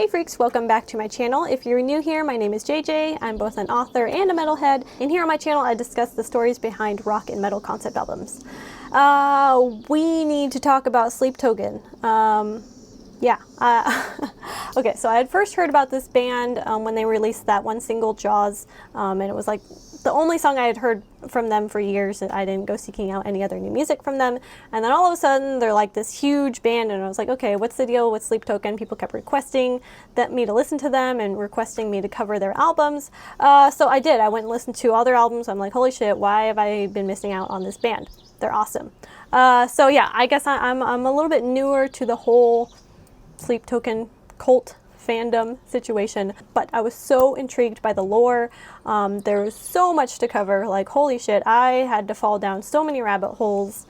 Hey freaks, welcome back to my channel. If you're new here, my name is JJ. I'm both an author and a metalhead, and here on my channel I discuss the stories behind rock and metal concept albums. We need to talk about Sleep Token. Okay, so I had first heard about this band when they released that one single, Jaws, and it was like the only song I had heard from them for years. I didn't go seeking out any other new music from them, and then all of a sudden they're like this huge band, and I was like, okay, what's the deal with Sleep Token? People kept requesting me to listen to them and requesting me to cover their albums, so I did. I went and listened to all their albums. I'm like, holy shit, why have I been missing out on this band? They're awesome. So yeah, I guess I'm a little bit newer to the whole Sleep Token cult fandom situation, but I was so intrigued by the lore. There was so much to cover. Like, holy shit, I had to fall down so many rabbit holes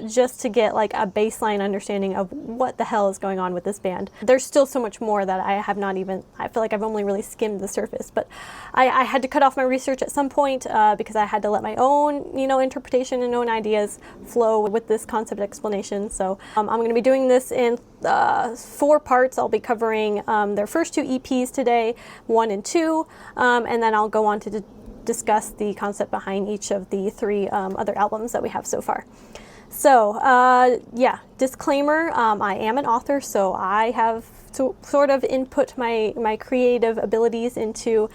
just to get like a baseline understanding of what the hell is going on with this band. There's still so much more that I have not even, I feel like I've only really skimmed the surface, but I had to cut off my research at some point because I had to let my own, interpretation and own ideas flow with this concept explanation. So I'm going to be doing this in 4 parts. I'll be covering their first 2 EPs today, 1 and 2, and then I'll go on to discuss the concept behind each of the 3 other albums that we have so far. So yeah, disclaimer, I am an author, so I have to sort of input my creative abilities into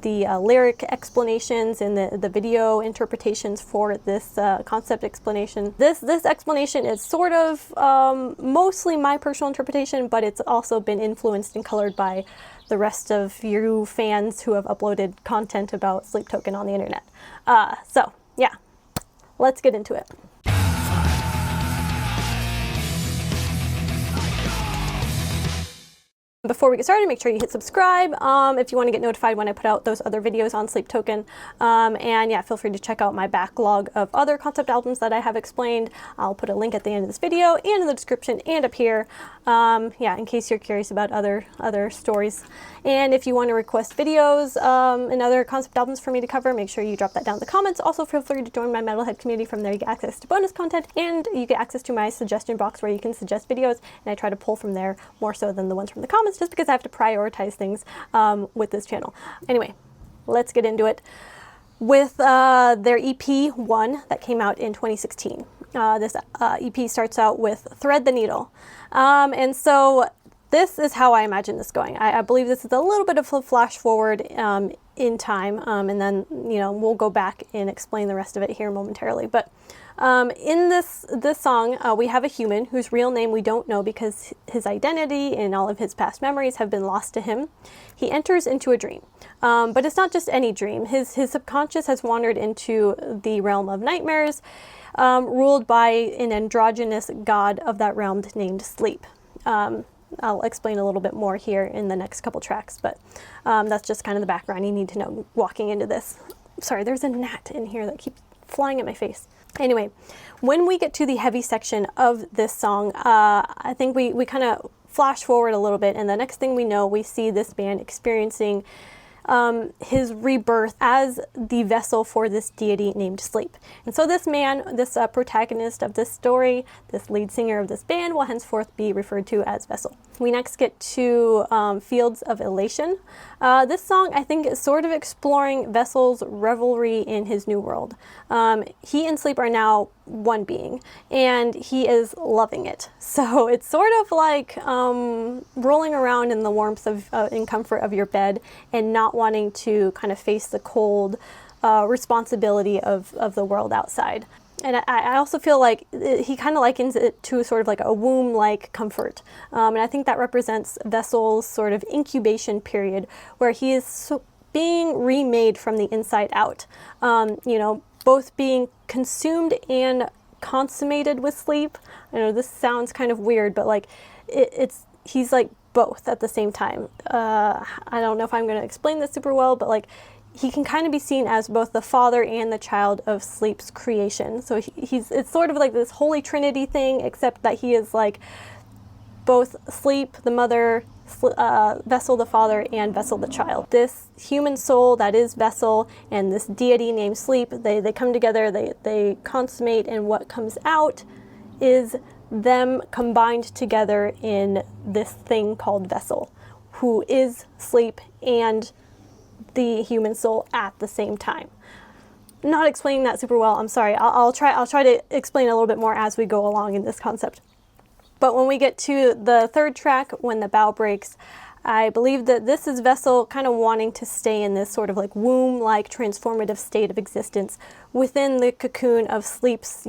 the lyric explanations and the video interpretations for this concept explanation. This explanation is sort of mostly my personal interpretation, but it's also been influenced and colored by the rest of you fans who have uploaded content about Sleep Token on the internet. So yeah, let's get into it. Before we get started, make sure you hit subscribe if you want to get notified when I put out those other videos on Sleep Token. And yeah, feel free to check out my backlog of other concept albums that I have explained. I'll put a link at the end of this video and in the description and up here. Yeah, in case you're curious about other stories. And if you want to request videos and other concept albums for me to cover, make sure you drop that down in the comments. Also, feel free to join my Metalhead community. From there you get access to bonus content, and you get access to my suggestion box where you can suggest videos, and I try to pull from there more so than the ones from the comments, just because I have to prioritize things with this channel. Anyway, let's get into it with their EP 1 that came out in 2016. This EP starts out with Thread the Needle. And so this is how I imagine this going. I believe this is a little bit of a flash forward in time, and then we'll go back and explain the rest of it here momentarily. But in this song, we have a human whose real name we don't know because his identity and all of his past memories have been lost to him. He enters into a dream, but it's not just any dream. His subconscious has wandered into the realm of nightmares, ruled by an androgynous god of that realm named Sleep. I'll explain a little bit more here in the next couple tracks, but that's just kind of the background you need to know walking into this. Sorry, there's a gnat in here that keeps flying at my face. Anyway, when we get to the heavy section of this song, I think we kind of flash forward a little bit, and the next thing we know, we see this band experiencing his rebirth as the vessel for this deity named Sleep. And so this man, this protagonist of this story, this lead singer of this band, will henceforth be referred to as Vessel. We next get to Fields of Elation. This song, I think, is sort of exploring Vessel's revelry in his new world. He and Sleep are now one being, and he is loving it. So it's sort of like rolling around in the warmth of and comfort of your bed and not wanting to kind of face the cold responsibility of the world outside. And I also feel like he kind of likens it to sort of like a womb-like comfort. And I think that represents Vessel's sort of incubation period, where he is being remade from the inside out. Both being consumed and consummated with sleep. I know this sounds kind of weird, but like he's like both at the same time. I don't know if I'm going to explain this super well, but like he can kind of be seen as both the father and the child of Sleep's creation. So it's sort of like this holy trinity thing, except that he is like both Sleep, the mother, Vessel the father, and Vessel the child. This human soul that is Vessel and this deity named Sleep, they come together, they consummate, and what comes out is them combined together in this thing called Vessel. who is sleep and the human soul at the same time. Not explaining that super well, I'm sorry. I'll try to explain a little bit more as we go along in this concept. But when we get to the third track, When the Bough Breaks, I believe that this is Vessel kind of wanting to stay in this sort of like womb-like transformative state of existence within the cocoon of sleep's,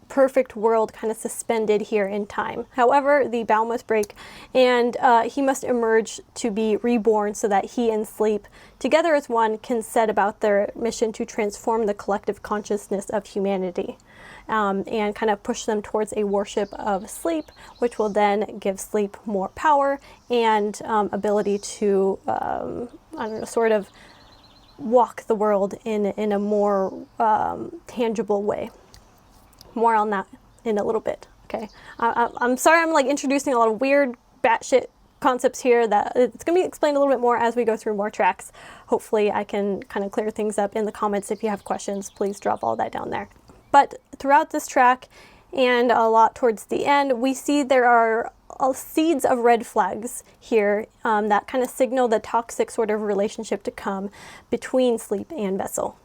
perfect world, kind of suspended here in time. However, the bough must break, and he must emerge to be reborn so that he and sleep, together as one, can set about their mission to transform the collective consciousness of humanity. And kind of push them towards a worship of sleep, which will then give sleep more power and ability to, sort of walk the world in a more tangible way. More on that in a little bit, okay? I'm sorry I'm like introducing a lot of weird batshit concepts here that it's going to be explained a little bit more as we go through more tracks. Hopefully I can kind of clear things up in the comments. If you have questions, please drop all that down there. But throughout this track and a lot towards the end, we see there are seeds of red flags here that kind of signal the toxic sort of relationship to come between Sleep and Vessel.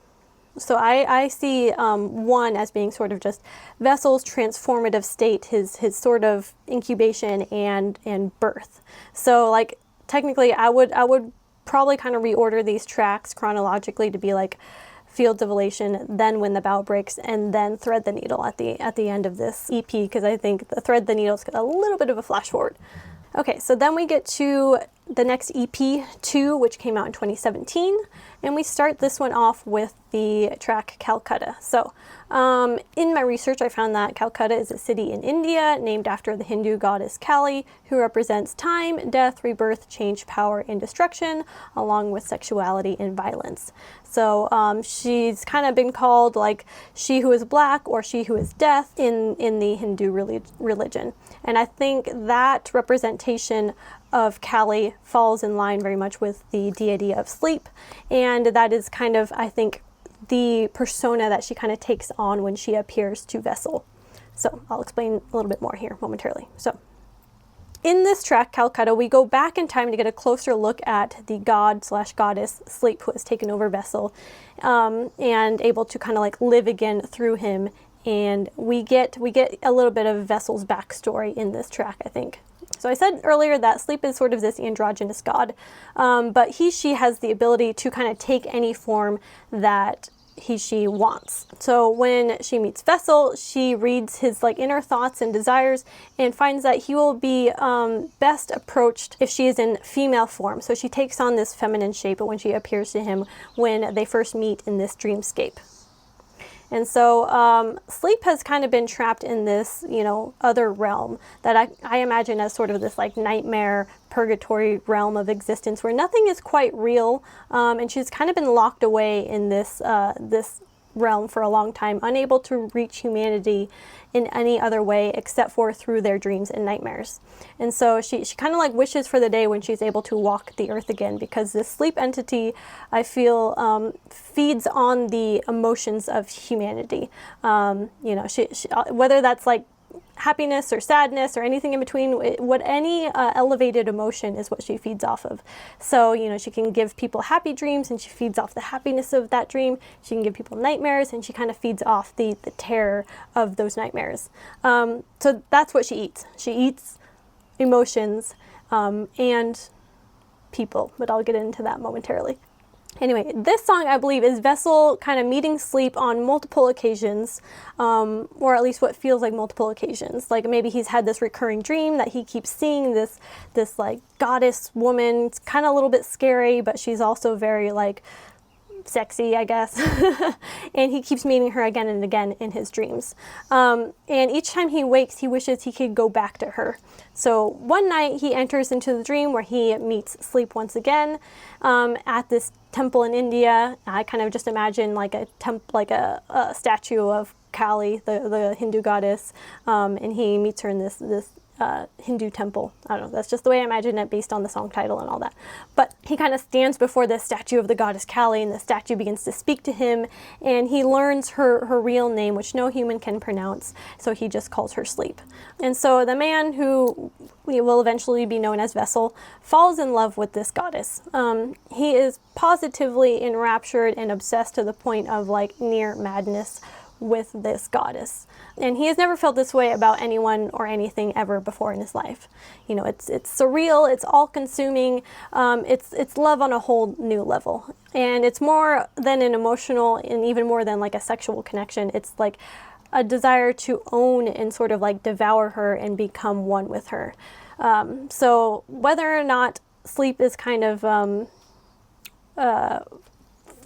So I see one as being sort of just Vessel's transformative state, his sort of incubation and birth. So like technically I would probably kind of reorder these tracks chronologically to be like Fields of Elation, then When the Bough Breaks, and then Thread the Needle at the end of this EP, because I think the Thread the Needle is a little bit of a flash forward. Okay, so then we get to the next EP, 2, which came out in 2017, and we start this one off with the track Calcutta. So in my research, I found that Calcutta is a city in India named after the Hindu goddess Kali, who represents time, death, rebirth, change, power, and destruction, along with sexuality and violence. So she's kind of been called like she who is black or she who is death in the Hindu religion. And I think that representation of Kali falls in line very much with the deity of sleep, and that is kind of, I think, the persona that she kind of takes on when she appears to Vessel. So I'll explain a little bit more here momentarily. So in this track, Calcutta, we go back in time to get a closer look at the god/goddess Sleep, who has taken over Vessel, and able to kind of like live again through him. And we get a little bit of Vessel's backstory in this track, I think. So I said earlier that Sleep is sort of this androgynous god, but she has the ability to kind of take any form that she wants. So when she meets Vessel, she reads his like inner thoughts and desires and finds that he will be best approached if she is in female form. So she takes on this feminine shape when she appears to him when they first meet in this dreamscape. And so Sleep has kind of been trapped in this, other realm that I imagine as sort of this like nightmare purgatory realm of existence where nothing is quite real, and she's kind of been locked away in this realm for a long time, unable to reach humanity in any other way except for through their dreams and nightmares. And so she kind of like wishes for the day when she's able to walk the earth again, because this sleep entity, I feel, feeds on the emotions of humanity. She whether that's like happiness or sadness or anything in between, any elevated emotion is what she feeds off of. So, she can give people happy dreams and she feeds off the happiness of that dream. She can give people nightmares and she kind of feeds off the terror of those nightmares. So that's what she eats. She eats emotions and people, but I'll get into that momentarily. Anyway, this song, I believe, is Vessel kind of meeting Sleep on multiple occasions, or at least what feels like multiple occasions. Like maybe he's had this recurring dream that he keeps seeing this like goddess woman. It's kind of a little bit scary, but she's also very like sexy, I guess. And he keeps meeting her again and again in his dreams. And each time he wakes, he wishes he could go back to her. So one night he enters into the dream where he meets Sleep once again at this temple in India. I kind of just imagine like a statue of Kali, the Hindu goddess, and he meets her in this Hindu temple. I don't know, that's just the way I imagine it based on the song title and all that. But he kind of stands before this statue of the goddess Kali, and the statue begins to speak to him, and he learns her real name, which no human can pronounce, so he just calls her Sleep. And so the man, who will eventually be known as Vessel, falls in love with this goddess. He is positively enraptured and obsessed to the point of like near madness with this goddess. And he has never felt this way about anyone or anything ever before in his life. You know, it's surreal, it's all-consuming, it's love on a whole new level. And it's more than an emotional and even more than like a sexual connection. It's like a desire to own and sort of like devour her and become one with her. So whether or not Sleep is kind of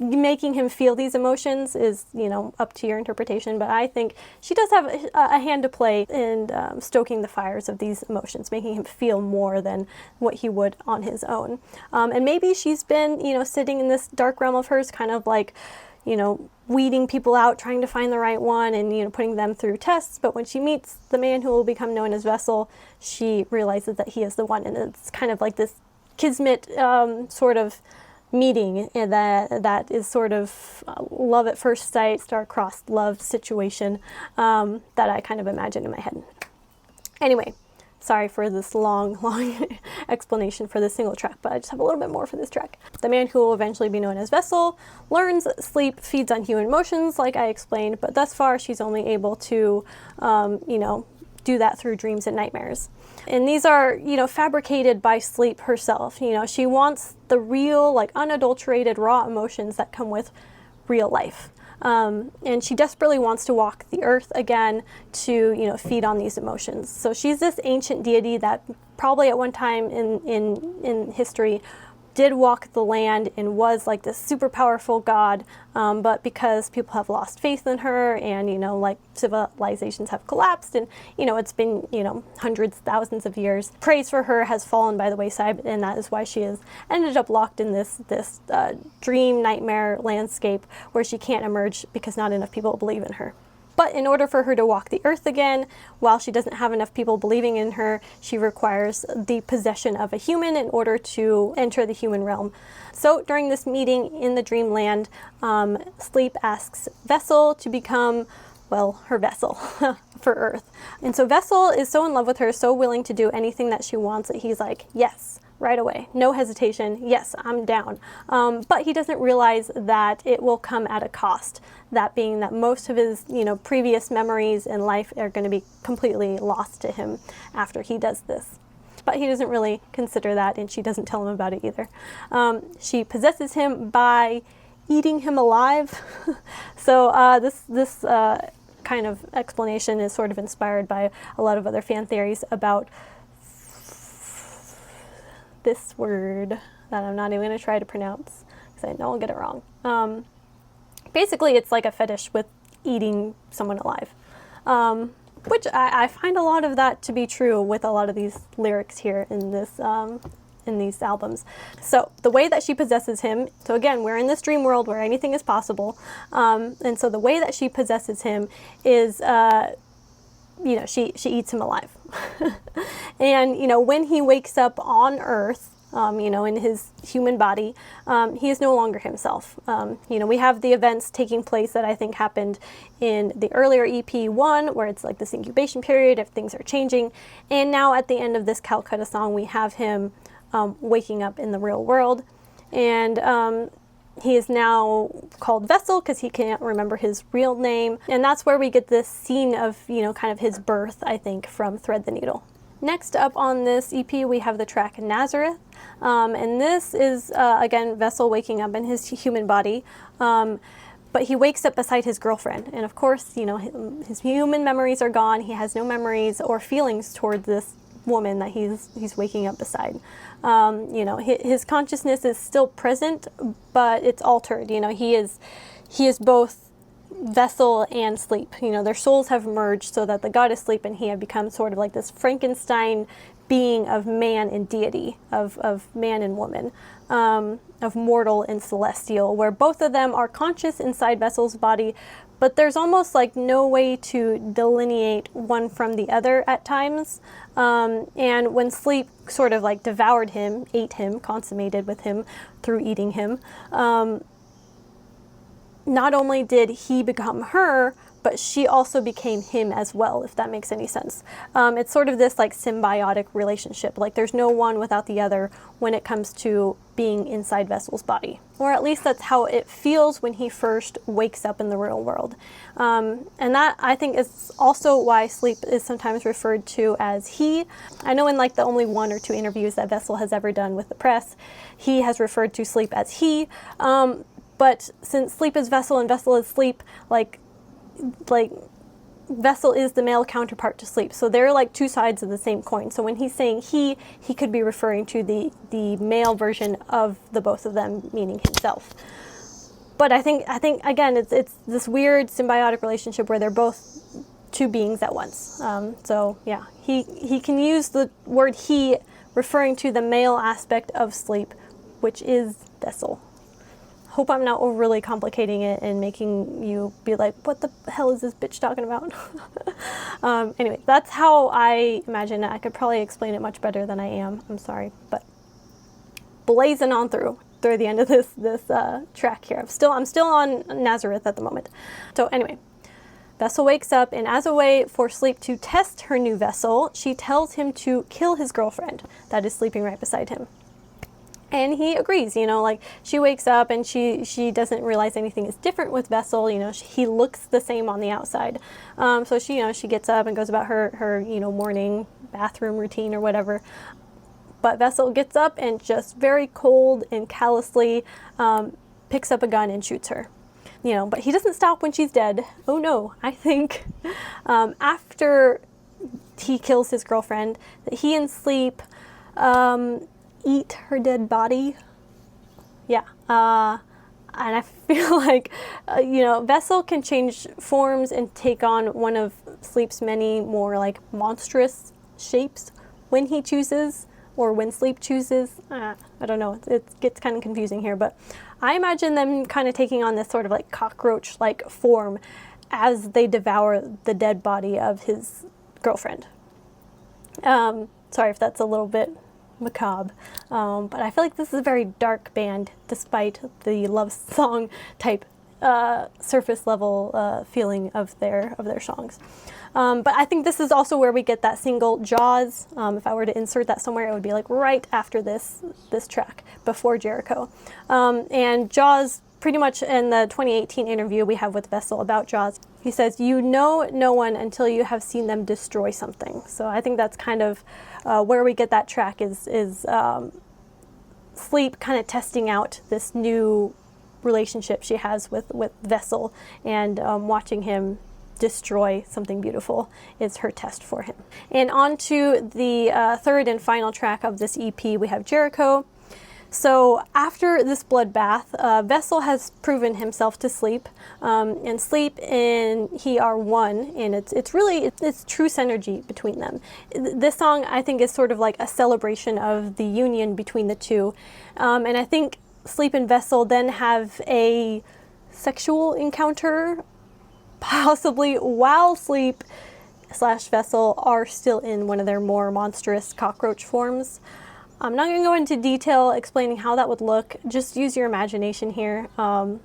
making him feel these emotions is, you know, up to your interpretation, but I think she does have a hand to play in stoking the fires of these emotions, making him feel more than what he would on his own. And maybe she's been, you know, sitting in this dark realm of hers, kind of like, you know, weeding people out, trying to find the right one and, you know, putting them through tests. But when she meets the man who will become known as Vessel, she realizes that he is the one. And it's kind of like this kismet sort of meeting, and that is sort of love at first sight, star-crossed love situation that I kind of imagine in my head. Anyway, sorry for this long explanation for this single track, but I just have a little bit more for this track. The man who will eventually be known as Vessel learns Sleep feeds on human emotions, like I explained, but thus far she's only able to, you know, do that through dreams and nightmares. And these are, you know, fabricated by Sleep herself. You know, she wants the real, like, unadulterated, raw emotions that come with real life. And she desperately wants to walk the earth again to, you know, feed on these emotions. So she's this ancient deity that probably at one time in history did walk the land and was like this super powerful god, but because people have lost faith in her and, you know, like civilizations have collapsed and, you know, it's been, you know, hundreds, thousands of years, praise for her has fallen by the wayside, and that is why she has ended up locked in this dream nightmare landscape where she can't emerge because not enough people believe in her. But in order for her to walk the earth again, while she doesn't have enough people believing in her, she requires the possession of a human in order to enter the human realm. So during this meeting in the dreamland, Sleep asks Vessel to become, well, her vessel for Earth. And so Vessel is so in love with her, so willing to do anything that she wants, that he's like, yes, right away, no hesitation, yes, I'm down. But he doesn't realize that it will come at a cost. That being that most of his, you know, previous memories in life are going to be completely lost to him after he does this. But he doesn't really consider that, and she doesn't tell him about it either. She possesses him by eating him alive. So this kind of explanation is sort of inspired by a lot of other fan theories about this word that I'm not even going to try to pronounce because I know I'll get it wrong. Basically, it's like a fetish with eating someone alive, which I find a lot of that to be true with a lot of these lyrics here in this in these albums. So the way that she possesses him, so again, we're in this dream world where anything is possible, and so the way that she possesses him is, you know, she eats him alive. And, you know, when he wakes up on Earth, you know, in his human body, he is no longer himself. You know, we have the events taking place that I think happened in the earlier EP 1, where it's like this incubation period if things are changing. And now at the end of this Calcutta song, we have him waking up in the real world. And he is now called Vessel because he can't remember his real name. And that's where we get this scene of, you know, kind of his birth, I think, from Thread the Needle. Next up on this EP, we have the track Nazareth. And this is, again, Vessel waking up in his human body. But he wakes up beside his girlfriend. And of course, you know, his human memories are gone. He has no memories or feelings toward this woman that he's waking up beside. You know, his consciousness is still present, but it's altered. You know, he is both Vessel and Sleep. You know, their souls have merged so that the goddess Sleep and he have become sort of like this Frankenstein being of man and deity, of man and woman, of mortal and celestial, where both of them are conscious inside Vessel's body, but there's almost like no way to delineate one from the other at times. And when Sleep sort of like devoured him, ate him, consummated with him through eating him, not only did he become her, but she also became him as well, if that makes any sense. It's sort of this like symbiotic relationship. Like there's no one without the other when it comes to being inside Vessel's body. Or at least that's how it feels when he first wakes up in the real world. And that, I think, is also why Sleep is sometimes referred to as he. I know in like the only 1 or 2 interviews that Vessel has ever done with the press, he has referred to Sleep as he. But since Sleep is Vessel and Vessel is Sleep, like Vessel is the male counterpart to Sleep. So they're like 2 sides of the same coin. So when he's saying he could be referring to the male version of the both of them, meaning himself. But I think again, it's this weird symbiotic relationship where they're both 2 beings at once. So yeah, he can use the word he referring to the male aspect of Sleep, which is Vessel. Hope I'm not overly complicating it and making you be like, what the hell is this bitch talking about? Anyway, that's how I imagine it. I could probably explain it much better than I am. I'm sorry, but blazing on through the end of this track here. I'm still on Nazareth at the moment. So anyway, Vessel wakes up, and as a way for Sleep to test her new vessel, she tells him to kill his girlfriend that is sleeping right beside him. And he agrees, you know, like she wakes up and she doesn't realize anything is different with Vessel. You know, he looks the same on the outside. So she, you know, she gets up and goes about her you know, morning bathroom routine or whatever. But Vessel gets up and just very cold and callously picks up a gun and shoots her. You know, but he doesn't stop when she's dead. Oh no, I think after he kills his girlfriend, that he and Sleep eat her dead body. Yeah. And I feel like, you know, Vessel can change forms and take on one of Sleep's many more like monstrous shapes when he chooses, or when Sleep chooses. I don't know. It gets kind of confusing here, but I imagine them kind of taking on this sort of like cockroach-like form as they devour the dead body of his girlfriend. Sorry if that's a little bit macabre, but I feel like this is a very dark band despite the love song type surface level feeling of their songs. But I think this is also where we get that single Jaws. If I were to insert that somewhere, it would be like right after this track, before Jericho. And Jaws, pretty much in the 2018 interview we have with Vessel about Jaws, he says, "You know no one until you have seen them destroy something." So I think that's kind of where we get that track is Sleep kind of testing out this new relationship she has with Vessel, and watching him destroy something beautiful is her test for him. And on to the third and final track of this EP, we have Jericho. So after this bloodbath, Vessel has proven himself to Sleep, and Sleep and he are one, and it's really true synergy between them. This song, I think, is sort of like a celebration of the union between the two, and I think Sleep and Vessel then have a sexual encounter, possibly while Sleep / Vessel are still in one of their more monstrous cockroach forms. I'm not going to go into detail explaining how that would look. Just use your imagination here. I'm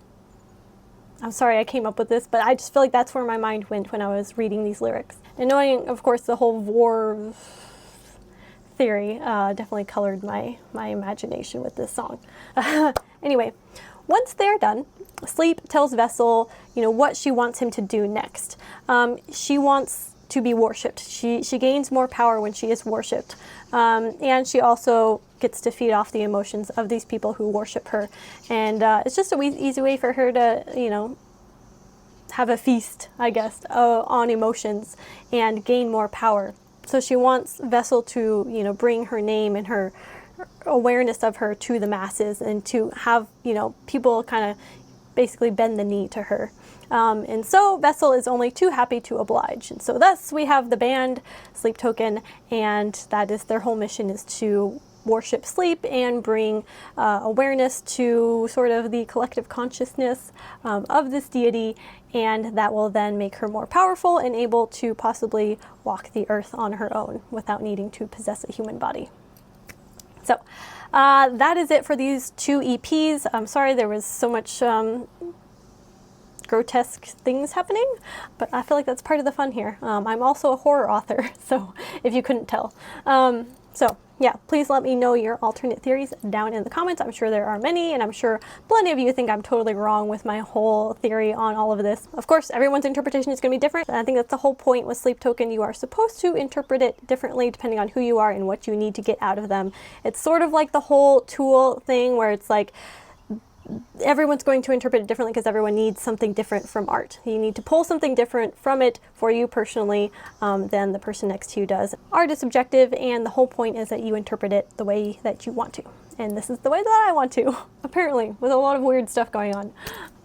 sorry I came up with this, but I just feel like that's where my mind went when I was reading these lyrics. And knowing, of course, the whole war theory definitely colored my imagination with this song. Anyway, once they're done, Sleep tells Vessel, you know, what she wants him to do next. She wants to be worshipped. She gains more power when she is worshipped. And she also gets to feed off the emotions of these people who worship her. And it's just an easy way for her to, you know, have a feast, I guess, on emotions and gain more power. So she wants Vessel to, you know, bring her name and her awareness of her to the masses, and to have, you know, people kind of basically bend the knee to her. And so Vessel is only too happy to oblige. And so thus we have the band Sleep Token, and that is their whole mission, is to worship sleep and bring awareness to sort of the collective consciousness of this deity, and that will then make her more powerful and able to possibly walk the earth on her own without needing to possess a human body. So that is it for these 2 EPs. I'm sorry there was so much grotesque things happening, but I feel like that's part of the fun here. I'm also a horror author, so if you couldn't tell. So yeah, please let me know your alternate theories down in the comments. I'm sure there are many, and I'm sure plenty of you think I'm totally wrong with my whole theory on all of this. Of course, everyone's interpretation is going to be different, and I think that's the whole point with Sleep Token. You are supposed to interpret it differently depending on who you are and what you need to get out of them. It's sort of like the whole tool thing where it's like, everyone's going to interpret it differently because everyone needs something different from art. You need to pull something different from it for you personally than the person next to you does. Art is subjective, and the whole point is that you interpret it the way that you want to. And this is the way that I want to, apparently, with a lot of weird stuff going on.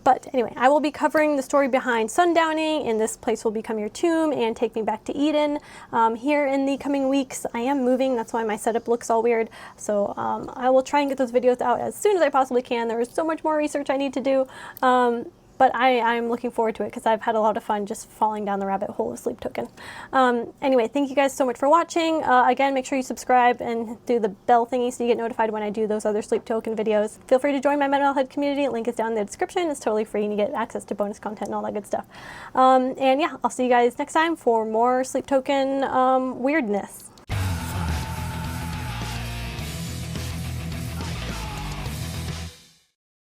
But anyway, I will be covering the story behind sundowning, and this place will become your tomb and take me back to Eden here in the coming weeks. I am moving, that's why my setup looks all weird. So I will try and get those videos out as soon as I possibly can. There is so much more research I need to do. But I'm looking forward to it because I've had a lot of fun just falling down the rabbit hole of Sleep Token. Anyway, thank you guys so much for watching. Again, make sure you subscribe and do the bell thingy so you get notified when I do those other Sleep Token videos. Feel free to join my Metalhead community. Link is down in the description. It's totally free and you get access to bonus content and all that good stuff. And yeah, I'll see you guys next time for more Sleep Token weirdness.